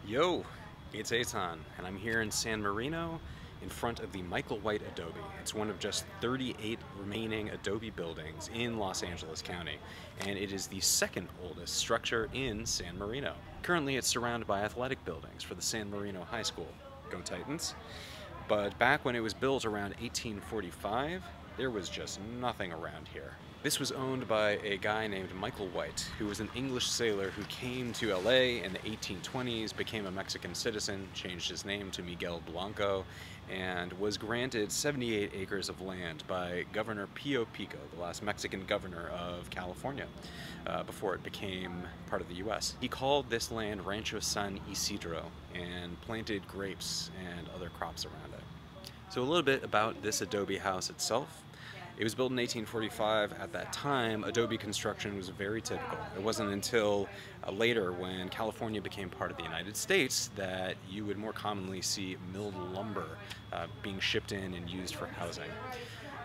Yo, it's Etan, and I'm here in San Marino in front of the Michael White Adobe. It's one of just 38 remaining Adobe buildings in Los Angeles County, and it is the second oldest structure in San Marino. Currently, it's surrounded by athletic buildings for the San Marino High School. Go Titans! But back when it was built around 1845, there was just nothing around here. This was owned by a guy named Michael White, who was an English sailor who came to LA in the 1820s, became a Mexican citizen, changed his name to Miguel Blanco, and was granted 78 acres of land by Governor Pio Pico, the last Mexican governor of California, before it became part of the US. He called this land Rancho San Isidro and planted grapes and other crops around it. So a little bit about this Adobe house itself. It was built in 1845. At that time, Adobe construction was very typical. It wasn't until later, when California became part of the United States, that you would more commonly see milled lumber being shipped in and used for housing.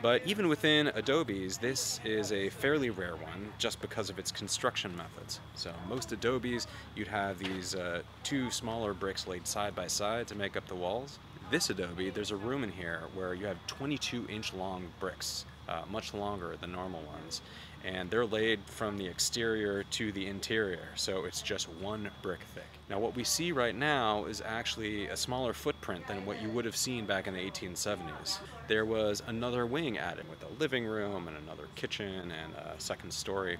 But even within Adobes, this is a fairly rare one just because of its construction methods. So most Adobes, you'd have these two smaller bricks laid side by side to make up the walls. This Adobe, there's a room in here where you have 22-inch long bricks, much longer than normal ones, and they're laid from the exterior to the interior, so it's just one brick thick. Now what we see right now is actually a smaller footprint than what you would have seen back in the 1870s. There was another wing added with a living room and another kitchen and a second story.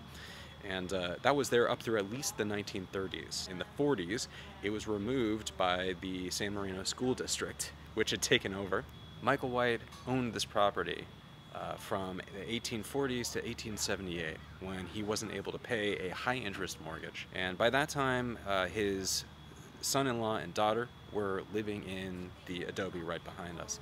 And that was there up through at least the 1930s. In the 40s, it was removed by the San Marino School District, which had taken over. Michael White owned this property from the 1840s to 1878, when he wasn't able to pay a high-interest mortgage. And by that time, his son-in-law and daughter were living in the Adobe right behind us.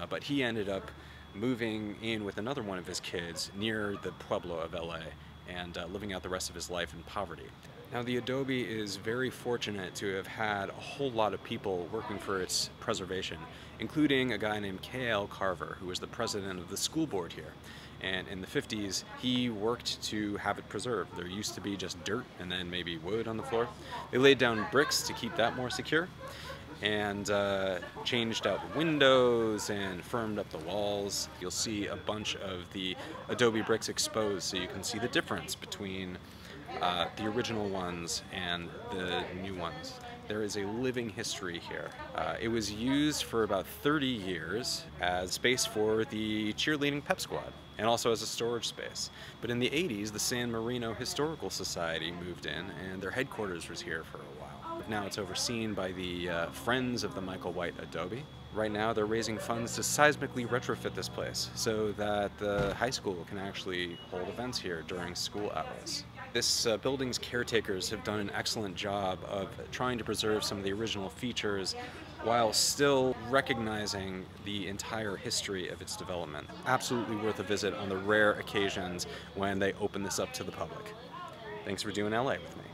But he ended up moving in with another one of his kids near the Pueblo of LA, and living out the rest of his life in poverty. Now the Adobe is very fortunate to have had a whole lot of people working for its preservation, including a guy named K.L. Carver, who was the president of the school board here. And in the 50s, he worked to have it preserved. There used to be just dirt and then maybe wood on the floor. They laid down bricks to keep that more secure, and changed out the windows and firmed up the walls. You'll see a bunch of the Adobe bricks exposed, so you can see the difference between the original ones and the new ones. There is a living history here. It was used for about 30 years as space for the cheerleading pep squad, and also as a storage space. But in the 80s, the San Marino Historical Society moved in, and their headquarters was here for a while. Now it's overseen by the Friends of the Michael White Adobe. Right now they're raising funds to seismically retrofit this place so that the high school can actually hold events here during school hours. This building's caretakers have done an excellent job of trying to preserve some of the original features while still recognizing the entire history of its development. Absolutely worth a visit on the rare occasions when they open this up to the public. Thanks for doing LA with me.